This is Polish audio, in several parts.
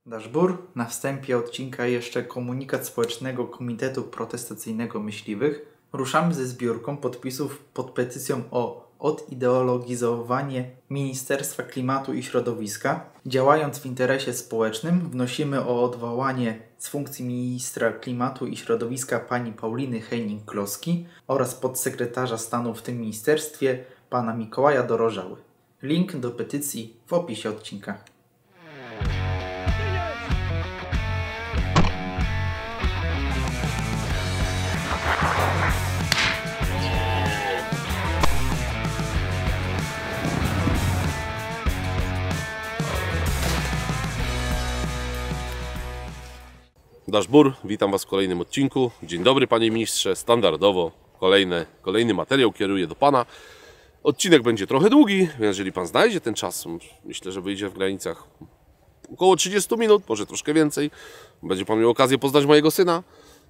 Dashbur. Na wstępie odcinka jeszcze komunikat Społecznego Komitetu Protestacyjnego Myśliwych. Ruszamy ze zbiórką podpisów pod petycją o odideologizowanie Ministerstwa Klimatu i Środowiska. Działając w interesie społecznym, wnosimy o odwołanie z funkcji ministra klimatu i środowiska pani Pauliny Hennig-Kloski oraz podsekretarza stanu w tym ministerstwie pana Mikołaja Dorożały. Link do petycji w opisie odcinka. Dashbur, witam Was w kolejnym odcinku. Dzień dobry Panie Ministrze, standardowo kolejny materiał kieruję do Pana. Odcinek będzie trochę długi, więc jeżeli Pan znajdzie ten czas, myślę, że wyjdzie w granicach około 30 minut, może troszkę więcej. Będzie Pan miał okazję poznać mojego syna,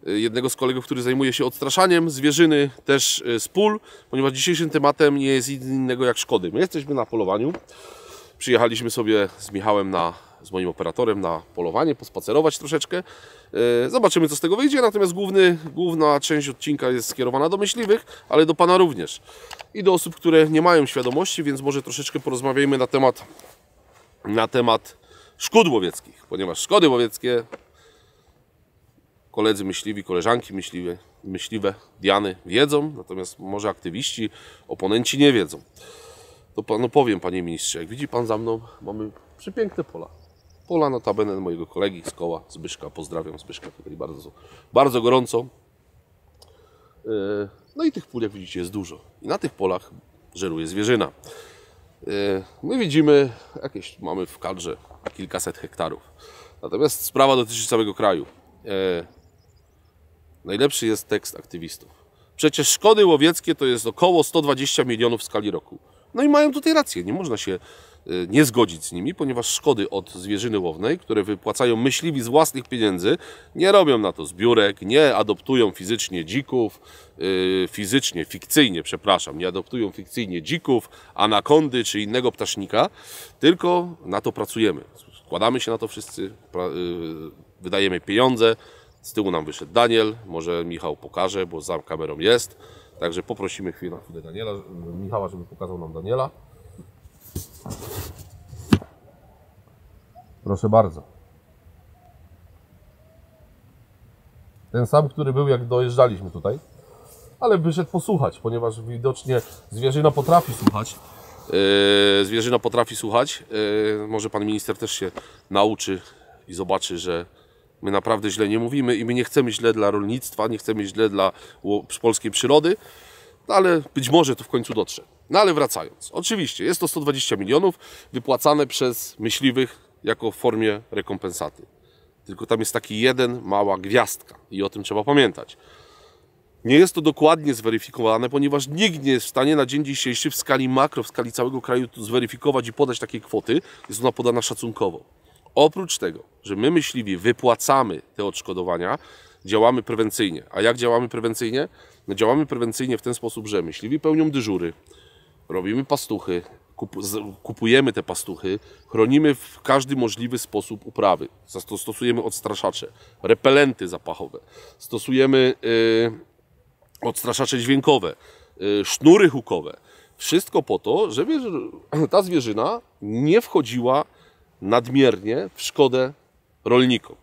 jednego z kolegów, który zajmuje się odstraszaniem zwierzyny, też z pól, ponieważ dzisiejszym tematem nie jest nic innego jak szkody. My jesteśmy na polowaniu, przyjechaliśmy sobie z Michałem, z moim operatorem, na polowanie, pospacerować troszeczkę. Zobaczymy, co z tego wyjdzie, natomiast główna część odcinka jest skierowana do myśliwych, ale do Pana również i do osób, które nie mają świadomości, więc może troszeczkę porozmawiajmy na temat szkód łowieckich, ponieważ szkody łowieckie koledzy myśliwi, koleżanki myśliwe, Diany wiedzą, natomiast może aktywiści, oponenci nie wiedzą. To Panu powiem, Panie Ministrze, jak widzi Pan za mną, mamy przepiękne pola. Pola notabene mojego kolegi z koła, Zbyszka. Pozdrawiam Zbyszka tutaj bardzo, bardzo gorąco. No i tych pól, jak widzicie, jest dużo. I na tych polach żeruje zwierzyna. My widzimy, mamy w kadrze kilkaset hektarów. Natomiast sprawa dotyczy całego kraju. Najlepszy jest tekst aktywistów. Przecież szkody łowieckie to jest około 120 milionów w skali roku. No i mają tutaj rację, nie można się nie zgodzić z nimi, ponieważ szkody od zwierzyny łownej, które wypłacają myśliwi z własnych pieniędzy, nie robią na to zbiórek, nie adoptują fizycznie dzików, nie adoptują fikcyjnie dzików, anakondy czy innego ptasznika, tylko na to pracujemy. Składamy się na to wszyscy, wydajemy pieniądze. Z tyłu nam wyszedł Daniel, może Michał pokaże, bo za kamerą jest. Także poprosimy na chwilę Michała, żeby pokazał nam Daniela. Proszę bardzo. Ten sam, który był, jak dojeżdżaliśmy tutaj, ale wyszedł posłuchać, ponieważ widocznie zwierzyna potrafi słuchać. Może Pan Minister też się nauczy i zobaczy, że my naprawdę źle nie mówimy i my nie chcemy źle dla rolnictwa, nie chcemy źle dla polskiej przyrody, ale być może to w końcu dotrze. No ale wracając, oczywiście jest to 120 milionów wypłacane przez myśliwych jako w formie rekompensaty. Tylko tam jest taki mała gwiazdka i o tym trzeba pamiętać. Nie jest to dokładnie zweryfikowane, ponieważ nikt nie jest w stanie na dzień dzisiejszy w skali makro, w skali całego kraju zweryfikować i podać takiej kwoty. Jest ona podana szacunkowo. Oprócz tego, że my myśliwi wypłacamy te odszkodowania, działamy prewencyjnie. A jak działamy prewencyjnie? No działamy prewencyjnie w ten sposób, że myśliwi pełnią dyżury, robimy pastuchy, kupujemy te pastuchy, chronimy w każdy możliwy sposób uprawy. Stosujemy odstraszacze, repelenty zapachowe, stosujemy odstraszacze dźwiękowe, sznury hukowe. Wszystko po to, żeby ta zwierzyna nie wchodziła nadmiernie w szkodę rolnikom.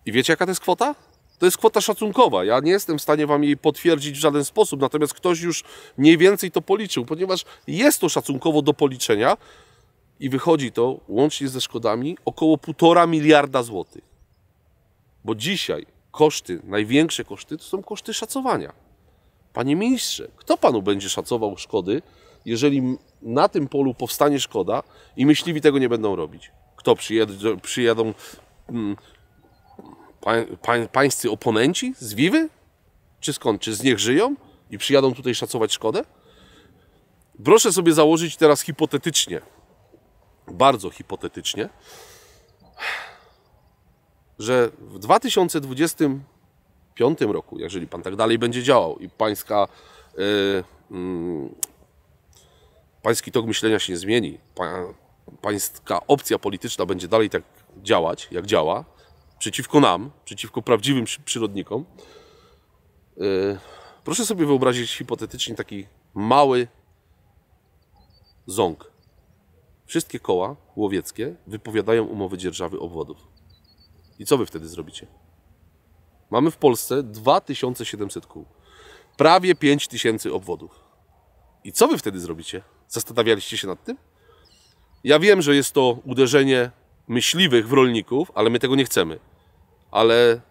I wiecie, jaka to jest kwota? To jest kwota szacunkowa. Ja nie jestem w stanie Wam jej potwierdzić w żaden sposób, natomiast ktoś już mniej więcej to policzył, ponieważ jest to szacunkowo do policzenia i wychodzi to łącznie ze szkodami około 1,5 miliarda złotych. Bo dzisiaj największe koszty to są koszty szacowania. Panie Ministrze, kto Panu będzie szacował szkody, jeżeli na tym polu powstanie szkoda i myśliwi tego nie będą robić? Kto przyjadą pańscy oponenci z Wiwy? Czy skąd? Czy z niech żyją i przyjadą tutaj szacować szkodę? Proszę sobie założyć teraz hipotetycznie, bardzo hipotetycznie, że w 2025 roku, jeżeli Pan tak dalej będzie działał i pański tok myślenia się nie zmieni, pańska opcja polityczna będzie dalej tak działać, jak działa, przeciwko nam, przeciwko prawdziwym przyrodnikom, proszę sobie wyobrazić hipotetycznie taki mały ząg. Wszystkie koła łowieckie wypowiadają umowy dzierżawy obwodów. I co wy wtedy zrobicie? Mamy w Polsce 2700 kół. Prawie 5000 obwodów. I co wy wtedy zrobicie? Zastanawialiście się nad tym? Ja wiem, że jest to uderzenie myśliwych w rolników, ale my tego nie chcemy. Ale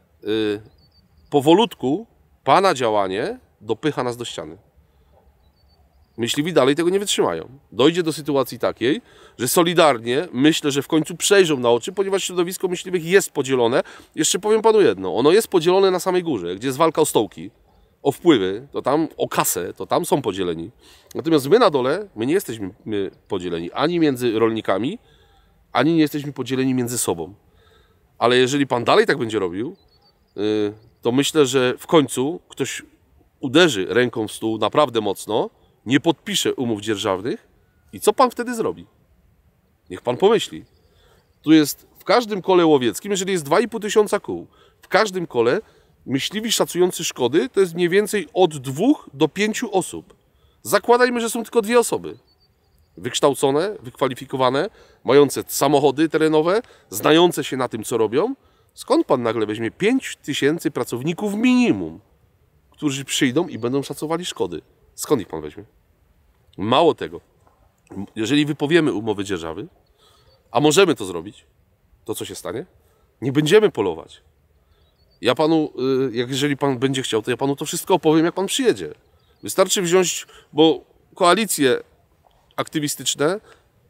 powolutku pana działanie dopycha nas do ściany. Myśliwi dalej tego nie wytrzymają. Dojdzie do sytuacji takiej, że solidarnie, myślę, że w końcu przejrzą na oczy, ponieważ środowisko myśliwych jest podzielone. Jeszcze powiem panu jedno, ono jest podzielone na samej górze, gdzie jest walka o stołki, o wpływy, to tam o kasę, to tam są podzieleni. Natomiast my na dole, my nie jesteśmy podzieleni ani między rolnikami, ani nie jesteśmy podzieleni między sobą. Ale jeżeli pan dalej tak będzie robił, to myślę, że w końcu ktoś uderzy ręką w stół naprawdę mocno, nie podpisze umów dzierżawnych i co pan wtedy zrobi? Niech pan pomyśli. Tu jest w każdym kole łowieckim, jeżeli jest 2500 kół, w każdym kole myśliwi szacujący szkody to jest mniej więcej od 2 do 5 osób. Zakładajmy, że są tylko 2 osoby. Wykształcone, wykwalifikowane, mające samochody terenowe, znające się na tym, co robią. Skąd pan nagle weźmie 5000 pracowników minimum, którzy przyjdą i będą szacowali szkody? Skąd ich pan weźmie? Mało tego. Jeżeli wypowiemy umowy dzierżawy, a możemy to zrobić, to co się stanie? Nie będziemy polować. Ja panu, jeżeli pan będzie chciał, to ja panu to wszystko opowiem, jak pan przyjedzie. Wystarczy wziąć, bo koalicje aktywistyczne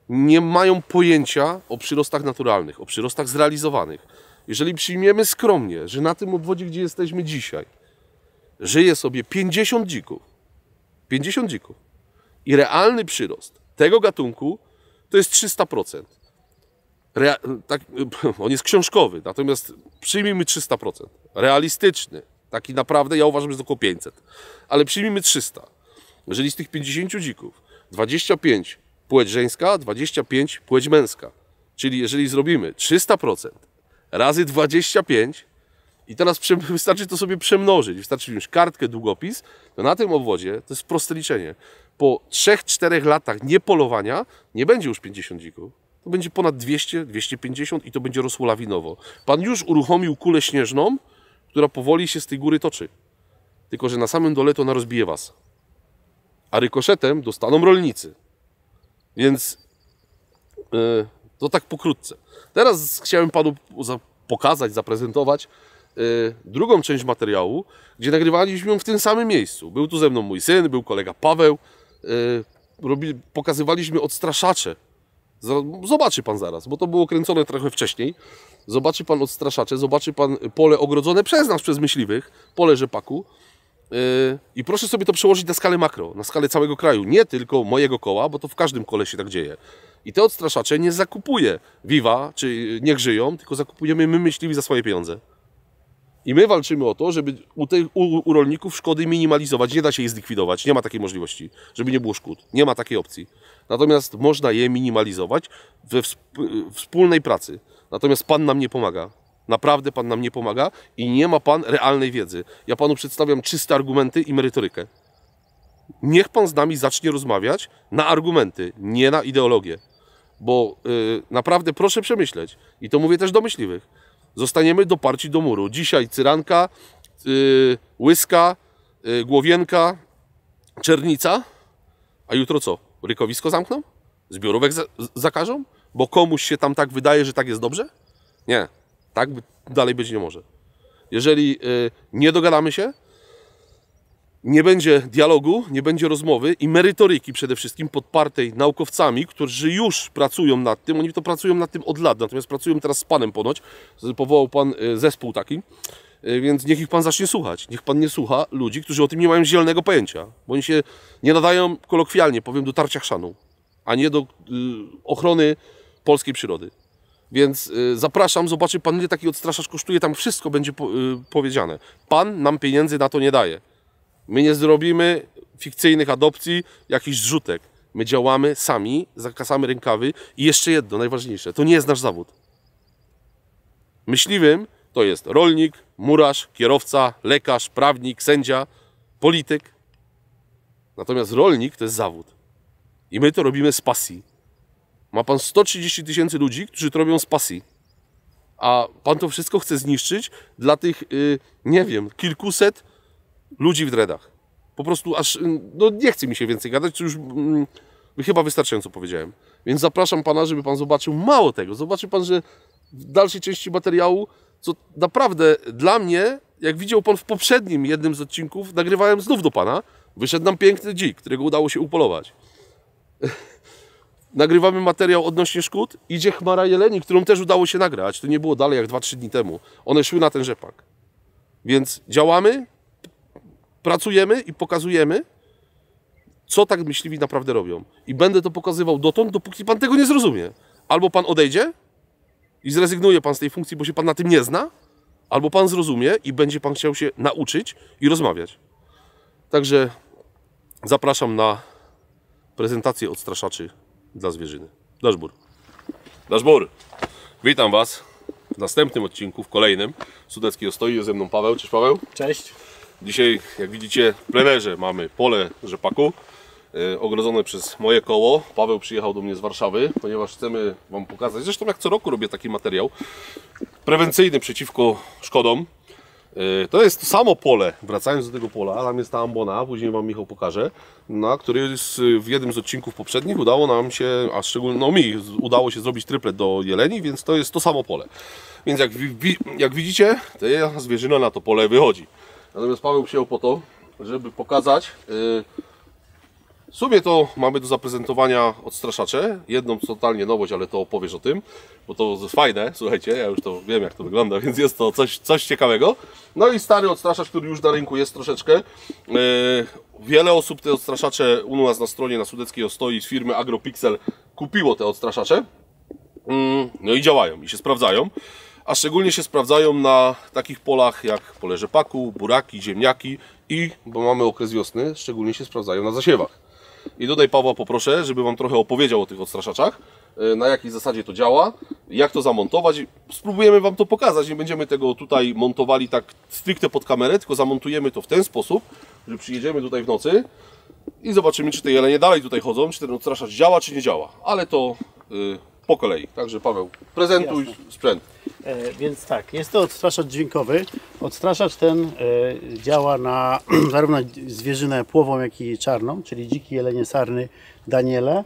nie mają pojęcia o przyrostach naturalnych, o przyrostach zrealizowanych. Jeżeli przyjmiemy skromnie, że na tym obwodzie, gdzie jesteśmy dzisiaj, żyje sobie 50 dzików, i realny przyrost tego gatunku to jest 300%. On jest książkowy, natomiast przyjmijmy 300%. Realistyczny, taki naprawdę, ja uważam, że jest około 500. Ale przyjmijmy 300. Jeżeli z tych 50 dzików 25 płeć żeńska, 25 płeć męska. Czyli jeżeli zrobimy 300% razy 25 i teraz wystarczy to sobie przemnożyć, wystarczy wziąć kartkę, długopis, to na tym obwodzie, to jest proste liczenie, po 3-4 latach niepolowania nie będzie już 50 dzików. To będzie ponad 200, 250 i to będzie rosło lawinowo. Pan już uruchomił kulę śnieżną, która powoli się z tej góry toczy. Tylko że na samym dole to ona rozbije was. A rykoszetem dostaną rolnicy. Więc to tak pokrótce. Teraz chciałem panu pokazać, zaprezentować drugą część materiału, gdzie nagrywaliśmy ją w tym samym miejscu. Był tu ze mną mój syn, był kolega Paweł. Pokazywaliśmy odstraszacze. Zobaczy pan zaraz, bo to było kręcone trochę wcześniej. Zobaczy pan odstraszacze, zobaczy pan pole ogrodzone przez nas, przez myśliwych, pole rzepaku. I proszę sobie to przełożyć na skalę makro, na skalę całego kraju, nie tylko mojego koła, bo to w każdym kole się tak dzieje. I te odstraszacze nie zakupuje Viva, czy Niech Żyją, tylko zakupujemy my myśliwi za swoje pieniądze. I my walczymy o to, żeby u rolników szkody minimalizować. Nie da się ich zlikwidować, nie ma takiej możliwości, żeby nie było szkód. Nie ma takiej opcji. Natomiast można je minimalizować we wspólnej pracy. Natomiast pan nam nie pomaga. Naprawdę pan nam nie pomaga i nie ma pan realnej wiedzy. Ja panu przedstawiam czyste argumenty i merytorykę. Niech pan z nami zacznie rozmawiać na argumenty, nie na ideologię. Bo naprawdę proszę przemyśleć. I to mówię też do myśliwych. Zostaniemy doparci do muru. Dzisiaj Cyranka, Łyska, Głowienka, Czernica. A jutro co? Rykowisko zamkną? Zbiorówek zakażą? Bo komuś się tam tak wydaje, że tak jest dobrze? Nie. Tak dalej być nie może. Jeżeli nie dogadamy się, nie będzie dialogu, nie będzie rozmowy i merytoryki przede wszystkim podpartej naukowcami, którzy już pracują nad tym. Oni to pracują nad tym od lat, natomiast pracują teraz z panem ponoć. Powołał pan zespół taki, więc niech ich pan zacznie słuchać. Niech pan nie słucha ludzi, którzy o tym nie mają zielonego pojęcia, bo oni się nie nadają, kolokwialnie powiem, do tarcia chrzanu, a nie do ochrony polskiej przyrody. Więc zapraszam, zobaczy pan, ile taki odstraszacz kosztuje, tam wszystko będzie powiedziane. Pan nam pieniędzy na to nie daje. My nie zrobimy fikcyjnych adopcji, jakichś zrzutek. My działamy sami, zakasamy rękawy i jeszcze jedno, najważniejsze, to nie jest nasz zawód. Myśliwym to jest rolnik, murarz, kierowca, lekarz, prawnik, sędzia, polityk. Natomiast rolnik to jest zawód. I my to robimy z pasji. Ma pan 130 000 ludzi, którzy to robią z pasji. A pan to wszystko chce zniszczyć dla tych, nie wiem, kilkuset ludzi w dreadach. Po prostu aż, no nie chce mi się więcej gadać, czy już chyba wystarczająco powiedziałem. Więc zapraszam pana, żeby pan zobaczył mało tego. Zobaczy pan, że w dalszej części materiału, co naprawdę dla mnie, jak widział pan w poprzednim jednym z odcinków, nagrywałem znów do pana, wyszedł nam piękny dzik, którego udało się upolować. Nagrywamy materiał odnośnie szkód, idzie chmara jeleni, którą też udało się nagrać. To nie było dalej jak 2-3 dni temu. One szły na ten rzepak. Więc działamy, pracujemy i pokazujemy, co tak myśliwi naprawdę robią. I będę to pokazywał dotąd, dopóki pan tego nie zrozumie. Albo pan odejdzie i zrezygnuje pan z tej funkcji, bo się pan na tym nie zna, albo pan zrozumie i będzie pan chciał się nauczyć i rozmawiać. Także zapraszam na prezentację odstraszaczy dla zwierzyny. Daszbur. Daszbur! Witam was w następnym odcinku, w kolejnym. Sudecki Ostoi, jest ze mną Paweł. Cześć Paweł. Cześć. Dzisiaj, jak widzicie, w plenerze mamy pole rzepaku ogrodzone przez moje koło. Paweł przyjechał do mnie z Warszawy, ponieważ chcemy wam pokazać, zresztą jak co roku robię taki materiał prewencyjny przeciwko szkodom. To jest to samo pole, wracając do tego pola, tam jest ta ambona, później wam Michał pokaże, na który w jednym z odcinków poprzednich udało nam się, a szczególnie no mi udało się zrobić tryplet do jeleni, więc to jest to samo pole. Więc jak widzicie, ta zwierzyna na to pole wychodzi. Natomiast Paweł przyjął po to, żeby pokazać, w sumie to mamy do zaprezentowania odstraszacze, jedną totalnie nowość, ale to opowiesz o tym, bo to jest fajne, słuchajcie, ja już to wiem jak to wygląda, więc jest to coś ciekawego. No i stary odstraszacz, który już na rynku jest troszeczkę. Wiele osób te odstraszacze u nas na stronie na Sudeckiej Ostoi z firmy Agropixel kupiło te odstraszacze. No i działają i się sprawdzają. A szczególnie się sprawdzają na takich polach jak pole rzepaku, buraki, ziemniaki i, bo mamy okres wiosny, szczególnie się sprawdzają na zasiewach. I tutaj Pawła poproszę, żeby wam trochę opowiedział o tych odstraszaczach, na jakiej zasadzie to działa, jak to zamontować. Spróbujemy wam to pokazać, nie będziemy tego tutaj montowali tak stricte pod kamerę, tylko zamontujemy to w ten sposób, że przyjedziemy tutaj w nocy i zobaczymy, czy te jelenie dalej tutaj chodzą, czy ten odstraszacz działa, czy nie działa. Ale to po kolei. Także Paweł, prezentuj sprzęt. Więc tak, jest to odstraszacz dźwiękowy. Odstraszacz ten działa na zarówno zwierzynę płową, jak i czarną, czyli dziki, jelenie, sarny, daniele.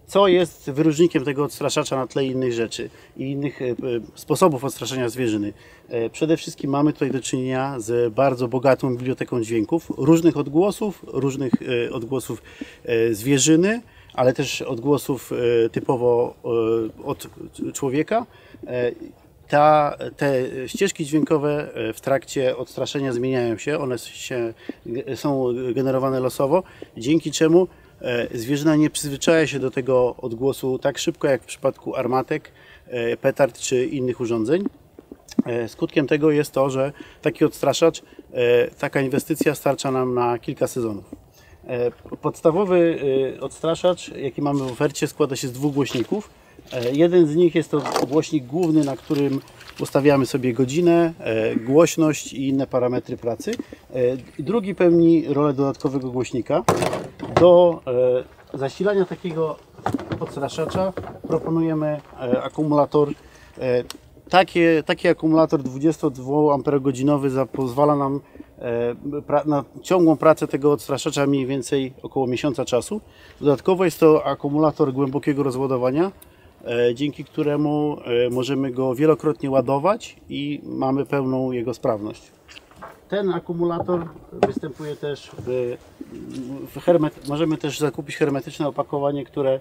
Co jest wyróżnikiem tego odstraszacza na tle innych rzeczy i innych sposobów odstraszania zwierzyny? Przede wszystkim mamy tutaj do czynienia z bardzo bogatą biblioteką dźwięków, różnych odgłosów zwierzyny, ale też odgłosów typowo od człowieka. Te ścieżki dźwiękowe w trakcie odstraszenia zmieniają się, one są generowane losowo, dzięki czemu zwierzyna nie przyzwyczaja się do tego odgłosu tak szybko jak w przypadku armatek, petard czy innych urządzeń. Skutkiem tego jest to, że taki odstraszacz, taka inwestycja starcza nam na kilka sezonów. Podstawowy odstraszacz, jaki mamy w ofercie, składa się z dwóch głośników. Jeden z nich jest to głośnik główny, na którym ustawiamy sobie godzinę, głośność i inne parametry pracy. Drugi pełni rolę dodatkowego głośnika. Do zasilania takiego odstraszacza proponujemy akumulator. Taki akumulator 22 Ah pozwala nam na ciągłą pracę tego odstraszacza mniej więcej około miesiąca czasu. Dodatkowo jest to akumulator głębokiego rozładowania, dzięki któremu możemy go wielokrotnie ładować i mamy pełną jego sprawność. Ten akumulator występuje też możemy też zakupić hermetyczne opakowanie, które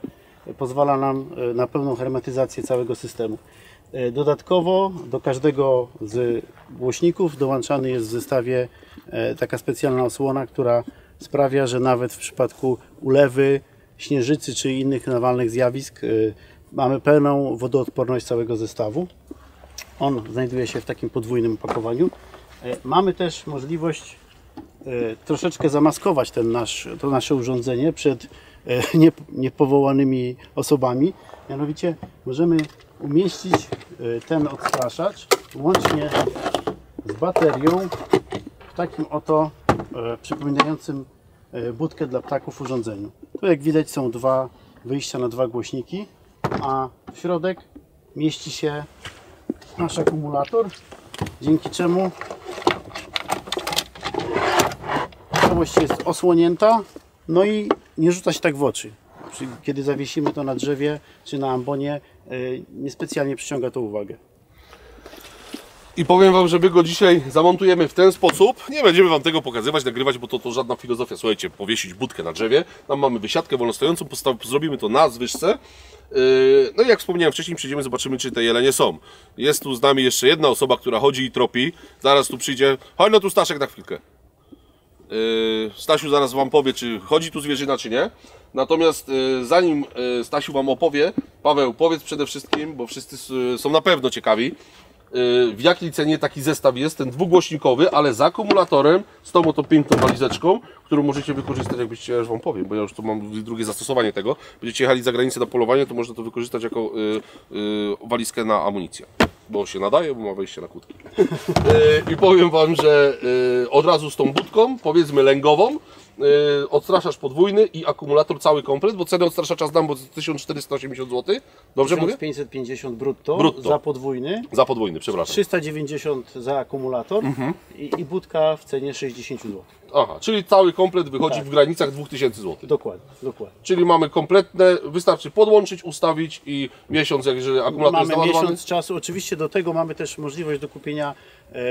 pozwala nam na pełną hermetyzację całego systemu. Dodatkowo do każdego z głośników dołączany jest w zestawie taka specjalna osłona, która sprawia, że nawet w przypadku ulewy, śnieżycy czy innych nawalnych zjawisk mamy pełną wodoodporność całego zestawu. On znajduje się w takim podwójnym opakowaniu. Mamy też możliwość troszeczkę zamaskować to nasze urządzenie przed niepowołanymi osobami. Mianowicie możemy umieścić ten odstraszacz łącznie z baterią w takim oto przypominającym budkę dla ptaków urządzeniu. Tu jak widać są dwa wyjścia na dwa głośniki, a w środek mieści się nasz akumulator, dzięki czemu całość jest osłonięta, no i nie rzuca się tak w oczy. Kiedy zawiesimy to na drzewie czy na ambonie, niespecjalnie przyciąga to uwagę. I powiem Wam, że my go dzisiaj zamontujemy w ten sposób. Nie będziemy Wam tego pokazywać, nagrywać, bo to żadna filozofia. Słuchajcie, powiesić budkę na drzewie. Tam mamy wysiadkę wolnostojącą, zrobimy to na zwyżce. No i jak wspomniałem wcześniej, przyjdziemy, zobaczymy, czy te jelenie są. Jest tu z nami jeszcze jedna osoba, która chodzi i tropi. Zaraz tu przyjdzie. Chodź no tu Staszek na chwilkę. Stasiu zaraz Wam powie, czy chodzi tu zwierzyna, czy nie. Natomiast zanim Stasiu Wam opowie, Paweł, powiedz przede wszystkim, bo wszyscy są na pewno ciekawi, w jakiej cenie taki zestaw jest, ten dwugłośnikowy, ale z akumulatorem, z tą oto piękną walizeczką, którą możecie wykorzystać, jakbyście, ja już Wam powiem, bo ja już tu mam drugie zastosowanie tego. Będziecie jechali za granicę na polowanie, to można to wykorzystać jako walizkę na amunicję. Bo się nadaje, bo ma wejście na kłódki. I powiem Wam, że od razu z tą budką, powiedzmy lęgową, odstraszacz podwójny i akumulator cały komplet, bo cenę odstraszacza znam, bo 1480 zł. Dobrze mówię? 550 brutto za podwójny. Za podwójny, przepraszam. 390 za akumulator i budka w cenie 60 zł. Aha, czyli cały komplet wychodzi w granicach 2000 zł. Dokładnie, dokładnie. Czyli mamy kompletne, wystarczy podłączyć, ustawić i miesiąc, jeżeli akumulator jest Mamy załadowany. miesiąc czasu. Oczywiście do tego mamy też możliwość do kupienia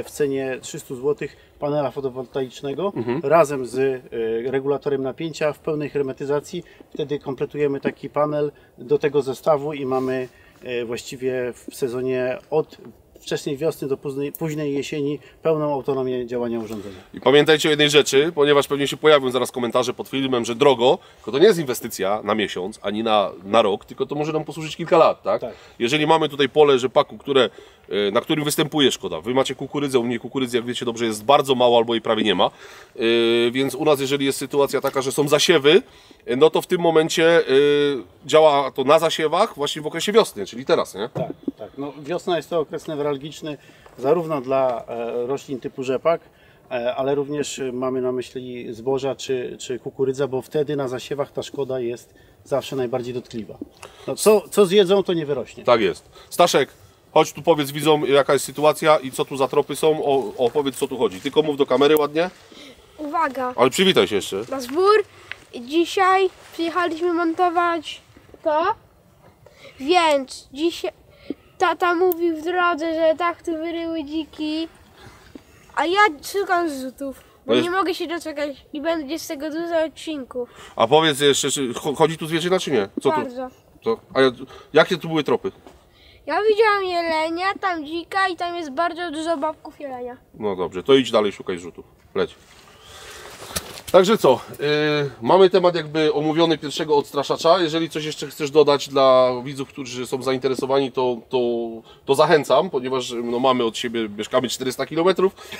w cenie 300 zł panela fotowoltaicznego razem z regulatorem napięcia w pełnej hermetyzacji. Wtedy kompletujemy taki panel do tego zestawu i mamy właściwie w sezonie od wczesnej wiosny do późnej jesieni pełną autonomię działania urządzenia. I pamiętajcie o jednej rzeczy, ponieważ pewnie się pojawią zaraz komentarze pod filmem, że drogo, to nie jest inwestycja na miesiąc, ani na rok, tylko to może nam posłużyć kilka lat, tak? Tak. Jeżeli mamy tutaj pole rzepaku, na którym występuje szkoda, wy macie kukurydzę, u mnie kukurydzy, jak wiecie dobrze, jest bardzo mało albo jej prawie nie ma, więc u nas, jeżeli jest sytuacja taka, że są zasiewy, no to w tym momencie działa to na zasiewach właśnie w okresie wiosny, czyli teraz, nie? Tak, tak. No, wiosna jest to okres newralgiczny zarówno dla roślin typu rzepak, ale również mamy na myśli zboża czy kukurydza, bo wtedy na zasiewach ta szkoda jest zawsze najbardziej dotkliwa. No, co zjedzą, to nie wyrośnie. Tak jest. Staszek, chodź tu, powiedz widzom, jaka jest sytuacja i co tu za tropy są, opowiedz, co tu chodzi. Tylko mów do kamery ładnie. Uwaga, Ale przywitaj się jeszcze. na zbór. Dzisiaj przyjechaliśmy montować to, więc dzisiaj tata mówił w drodze, że tak tu wyryły dziki, a ja szukam zrzutów, bo nie mogę się doczekać i będzie z tego dużo odcinków. A powiedz jeszcze, czy chodzi tu zwierzyna, czy nie? Co Bardzo. tu? Jakie tu były tropy? Ja widziałam jelenia, tam dzika i tam jest bardzo dużo babków jelenia. No dobrze, to idź dalej, szukaj rzutów. Leć. Także co, mamy temat jakby omówiony pierwszego odstraszacza. Jeżeli coś jeszcze chcesz dodać dla widzów, którzy są zainteresowani, to zachęcam, ponieważ no, mamy od siebie, mieszkamy 400 km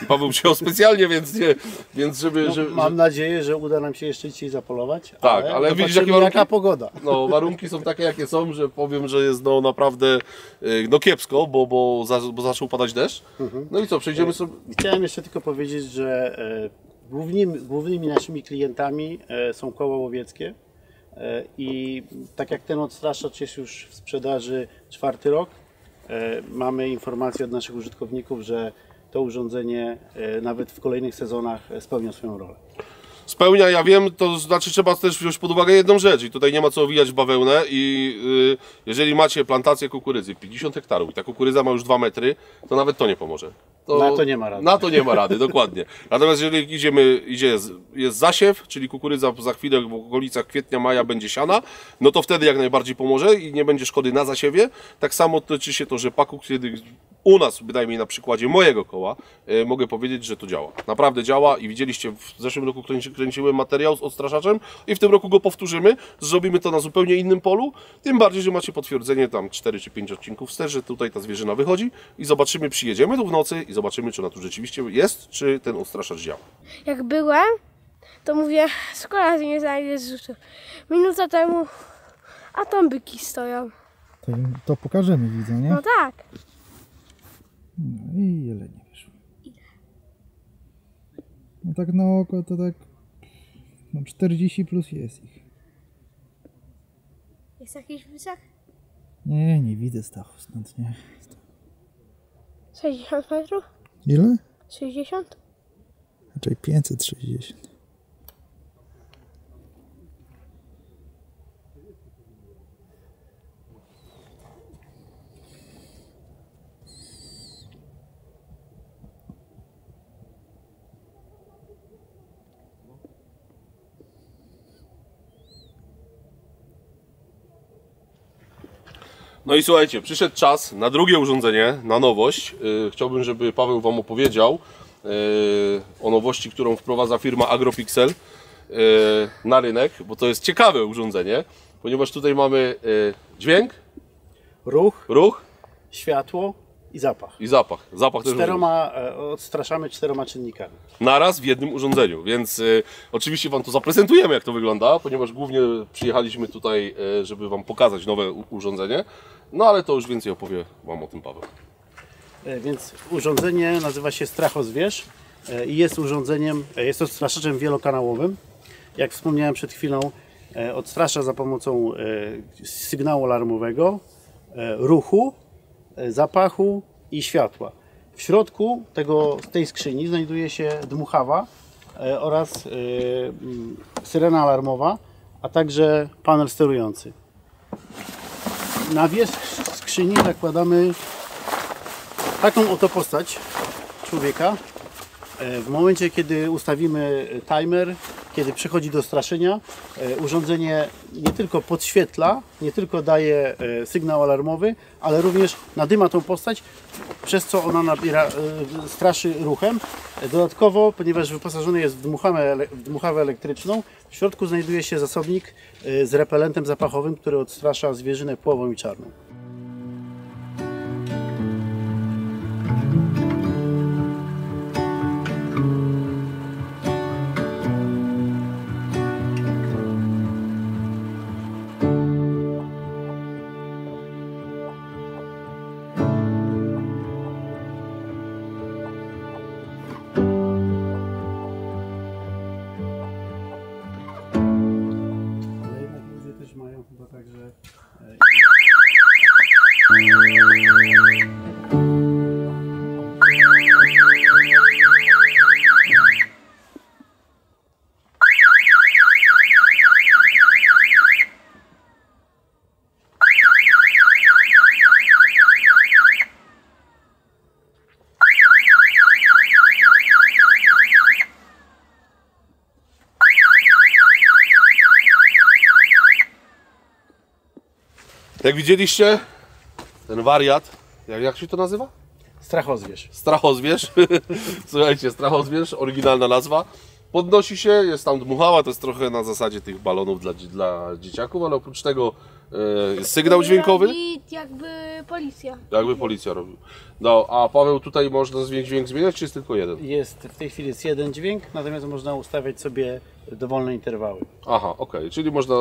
i Paweł przyjechał specjalnie, więc żeby... Mam nadzieję, że uda nam się jeszcze dzisiaj zapolować. Tak, ale widzisz, jakie jaka warunki? pogoda. No, warunki są takie, jakie są, że powiem, że jest no naprawdę kiepsko, bo zaczął padać deszcz. No i co, przejdziemy sobie... Chciałem jeszcze tylko powiedzieć, że głównymi naszymi klientami są koła łowieckie i tak jak ten odstraszacz jest już w sprzedaży 4. rok, mamy informacje od naszych użytkowników, że to urządzenie nawet w kolejnych sezonach spełnia swoją rolę. Spełnia, ja wiem, to znaczy trzeba też wziąć pod uwagę jedną rzecz i tutaj nie ma co owijać w bawełnę i jeżeli macie plantację kukurydzy 50 hektarów i ta kukurydza ma już 2 metry, to nawet to nie pomoże. Na to nie ma rady. Na to nie ma rady, dokładnie. Natomiast jeżeli jest zasiew, czyli kukurydza za chwilę w okolicach kwietnia, maja będzie siana, no to wtedy jak najbardziej pomoże i nie będzie szkody na zasiewie. Tak samo tyczy się to rzepaku, kiedy u nas, bynajmniej na przykładzie mojego koła, mogę powiedzieć, że to działa. Naprawdę działa i widzieliście, w zeszłym roku kręciłem materiał z odstraszaczem i w tym roku go powtórzymy. Zrobimy to na zupełnie innym polu. Tym bardziej, że macie potwierdzenie tam 4 czy 5 odcinków wstecz, że tutaj ta zwierzyna wychodzi i zobaczymy, przyjedziemy tu w nocy i zobaczymy, czy ona tu rzeczywiście jest, czy ten odstraszacz działa. Jak byłem, to mówię, skoro nie znajdę zrzutu. Minuta temu, a tam byki stoją. To pokażemy, widzę, nie? No tak. No i jelenie wyszło. No tak na oko to tak... No 40 plus jest ich. Jest jakiś wysach? Nie widzę, Stachu, stąd nie. 60 metrów? Ile? 60? Raczej 560. No i słuchajcie, przyszedł czas na drugie urządzenie, na nowość. Chciałbym, żeby Paweł Wam opowiedział o nowości, którą wprowadza firma Agropixel na rynek, bo to jest ciekawe urządzenie, ponieważ tutaj mamy dźwięk, ruch Światło i zapach. i zapach. Zapach też Odstraszamy 4 czynnikami. naraz w jednym urządzeniu, więc oczywiście Wam to zaprezentujemy, jak to wygląda, ponieważ głównie przyjechaliśmy tutaj, żeby Wam pokazać nowe urządzenie, no ale to już więcej opowie Wam o tym Paweł. Więc urządzenie nazywa się Strachozwierz i jest urządzeniem, jest odstraszaczem wielokanałowym. Jak wspomniałem przed chwilą, odstrasza za pomocą sygnału alarmowego, ruchu, zapachu i światła. W środku tej skrzyni znajduje się dmuchawa oraz syrena alarmowa, a także panel sterujący. Na wierzch skrzyni zakładamy taką oto postać człowieka. W momencie, kiedy ustawimy timer, kiedy przechodzi do straszenia, urządzenie nie tylko podświetla, nie tylko daje sygnał alarmowy, ale również nadyma tą postać, przez co ona straszy ruchem. Dodatkowo, ponieważ wyposażony jest w dmuchawę elektryczną, w środku znajduje się zasobnik z repelentem zapachowym, który odstrasza zwierzynę płową i czarną. Też mają chyba także Jak widzieliście, ten wariat, jak się to nazywa? Strachozwierz. Strachozwierz. Słuchajcie, Strachozwierz, oryginalna nazwa. Podnosi się, jest tam dmuchała, to jest trochę na zasadzie tych balonów dla dzieciaków, ale oprócz tego jest sygnał dźwiękowy. Robi jakby policja. Jakby policja robił. No, a Paweł, tutaj można dźwięk zmieniać, czy jest tylko jeden? Jest, w tej chwili jest jeden dźwięk, natomiast można ustawiać sobie dowolne interwały. Aha, okej, czyli można,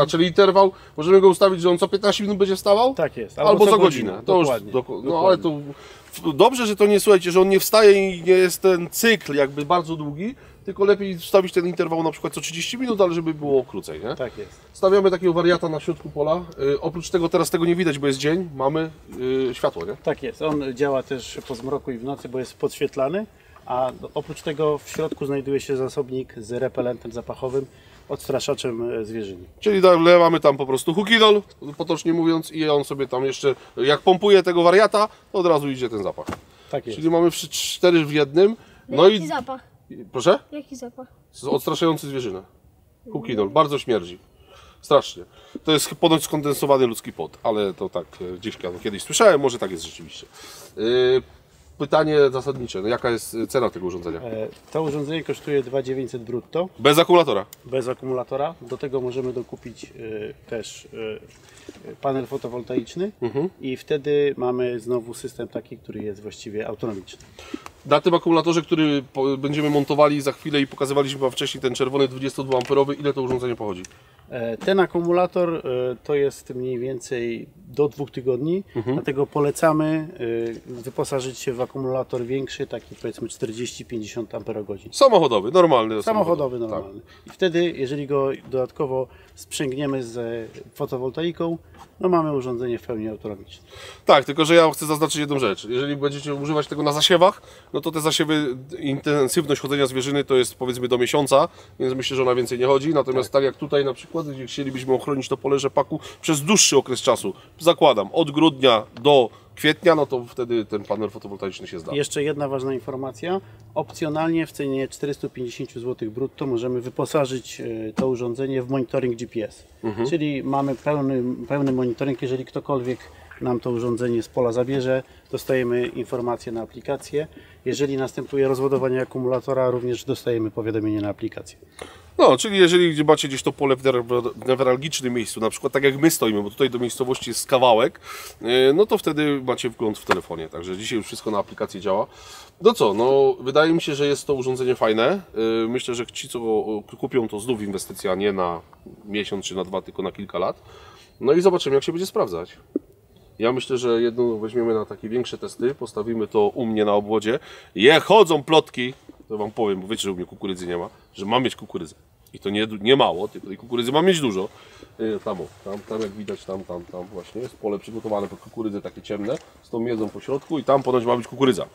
czyli interwał, możemy go ustawić, że on co 15 minut będzie wstawał? Tak jest. Albo co godzinę. To już, Dokładnie. no ale to dobrze, że to nie, słuchajcie, że on nie wstaje i nie jest ten cykl jakby bardzo długi, tylko lepiej wstawić ten interwał na przykład co 30 minut, ale żeby było krócej, nie? Tak jest. Stawiamy takiego wariata na środku pola. Oprócz tego teraz tego nie widać, bo jest dzień, mamy światło, nie? Tak jest. On działa też po zmroku i w nocy, bo jest podświetlany, a oprócz tego w środku znajduje się zasobnik z repelentem zapachowym, odstraszaczem zwierzyny. Czyli mamy tam po prostu hukidol, potocznie mówiąc, i on sobie tam jeszcze, jak pompuje tego wariata, to od razu idzie ten zapach. Tak jest. Czyli mamy 4 w jednym. No jaki zapach? Proszę? Jaki zapach? Odstraszający zwierzynę. Hukidol, bardzo śmierdzi. Strasznie. To jest ponoć skondensowany ludzki pot, ale to tak gdzieś kiedyś słyszałem, może tak jest rzeczywiście. Pytanie zasadnicze, no jaka jest cena tego urządzenia? To urządzenie kosztuje 2900 brutto, Bez akumulatora. bez akumulatora. Do tego możemy dokupić też panel fotowoltaiczny i wtedy mamy znowu system taki, który jest właściwie autonomiczny. Na tym akumulatorze, który będziemy montowali za chwilę i pokazywaliśmy Wam wcześniej, ten czerwony 22 amperowy, ile to urządzenie pochodzi? Ten akumulator to jest mniej więcej do 2 tygodni, dlatego polecamy wyposażyć się w akumulator większy, taki powiedzmy 40-50 Ah. Samochodowy, normalny. Samochodowy, normalny. I wtedy, jeżeli go dodatkowo sprzęgniemy z fotowoltaiką, no mamy urządzenie w pełni autonomiczne. Tak, tylko że ja chcę zaznaczyć jedną rzecz. Jeżeli będziecie używać tego na zasiewach, no to te zasiewy, intensywność chodzenia zwierzyny to jest powiedzmy do miesiąca, więc myślę, że ona więcej nie chodzi. Natomiast tak jak tutaj na przykład, gdzie chcielibyśmy ochronić to pole rzepaku przez dłuższy okres czasu, zakładam od grudnia do kwietnia, no to wtedy ten panel fotowoltaiczny się zda. Jeszcze jedna ważna informacja. Opcjonalnie w cenie 450 zł brutto możemy wyposażyć to urządzenie w monitoring GPS. Czyli mamy pełny monitoring. Jeżeli ktokolwiek nam to urządzenie z pola zabierze, dostajemy informację na aplikację. Jeżeli następuje rozładowanie akumulatora, również dostajemy powiadomienie na aplikację. No, czyli jeżeli macie gdzieś to pole w newralgicznym miejscu, na przykład tak jak my stoimy, bo tutaj do miejscowości jest kawałek, no to wtedy macie wgląd w telefonie, także dzisiaj już wszystko na aplikacji działa. No co, no wydaje mi się, że jest to urządzenie fajne. Myślę, że ci, co kupią, to znów inwestycja nie na miesiąc czy na 2, tylko na kilka lat. No i zobaczymy, jak się będzie sprawdzać. Ja myślę, że jedną weźmiemy na takie większe testy, postawimy to u mnie na obwodzie. Chodzą plotki, to Wam powiem, bo wiecie, że u mnie kukurydzy nie ma, że mam mieć kukurydzę. I to nie mało, tylko tej kukurydzy mam mieć dużo. Tam jak widać, tam właśnie jest pole przygotowane pod kukurydzę, takie ciemne, z tą miedzą po środku i tam ponoć ma być kukurydza.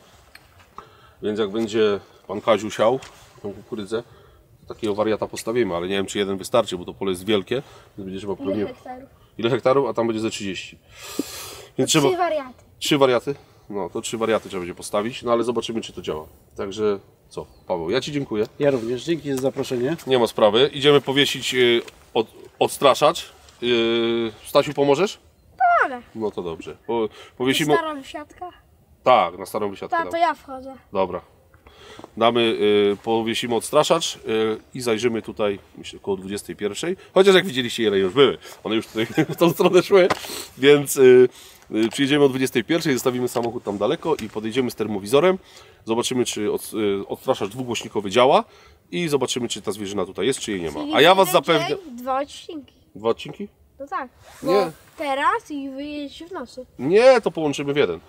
Więc jak będzie pan Kaziu siał tą kukurydzę, to takiego wariata postawimy, ale nie wiem, czy jeden wystarczy, bo to pole jest wielkie, więc będzie trzeba pewnie... Ile hektarów? A tam będzie ze 30. Więc trzeba... 3 wariaty. 3 wariaty? No to 3 wariaty trzeba będzie postawić, no ale zobaczymy, czy to działa. Także co, Paweł, ja Ci dziękuję. Ja również, dzięki za zaproszenie. Nie ma sprawy. Idziemy powiesić odstraszacz. Stasiu, pomożesz? Ale No to dobrze. Powiesimy... stara wysiadka. Tak, na starą wysiadkę. To ja wchodzę. Dobra. Powiesimy odstraszacz i zajrzymy tutaj, myślę, około 21. Chociaż jak widzieliście, ile już były. One już tutaj w tą stronę szły, więc przyjedziemy o 21, zostawimy samochód tam daleko i podejdziemy z termowizorem. Zobaczymy, czy odstraszacz dwugłośnikowy działa i zobaczymy, czy ta zwierzyna tutaj jest, czy jej nie ma. A ja Was zapewniam... 2 odcinki. 2 odcinki? No tak. Nie. Teraz i wyjedziecie w nocy. Nie, to połączymy w jeden.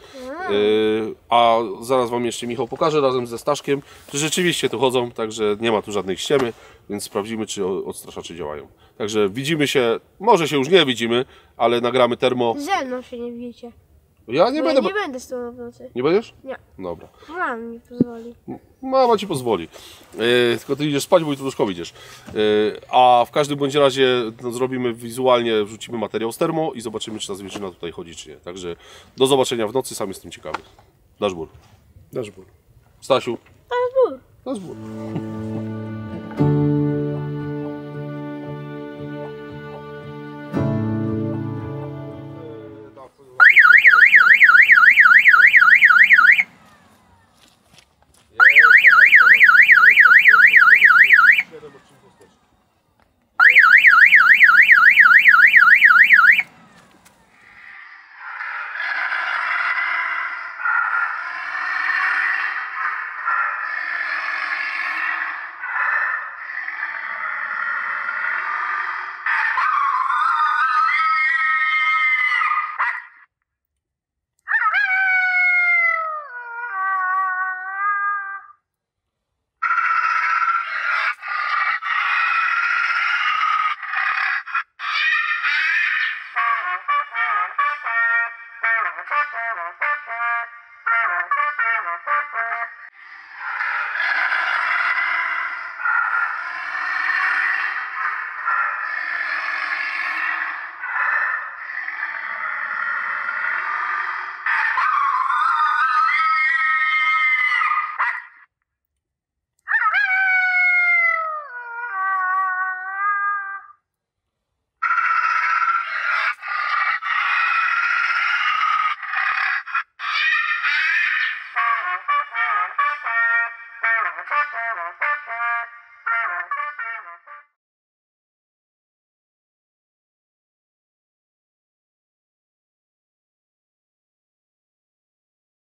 A zaraz Wam jeszcze Michał pokaże razem ze Staszkiem, że rzeczywiście tu chodzą, także nie ma tu żadnej ściemy, więc sprawdzimy, czy odstraszacze działają. Także widzimy się, może się już nie widzimy, ale nagramy termo. Ze mną się nie widzicie. Ja nie Bo będę. ja nie będę z tobą w nocy. Nie będziesz? Nie. Dobra. Mama mi pozwoli. Mama Ci pozwoli. Tylko Ty idziesz spać, bo jutro do szkoły idziesz. A w każdym bądź razie zrobimy wizualnie, wrzucimy materiał z termo i zobaczymy, czy ta zwierzyna tutaj chodzi, czy nie. Także do zobaczenia w nocy, sam jestem ciekawy. Dasz ból. Dasz ból. Stasiu. Ale ból. Dasz ból. Thank you.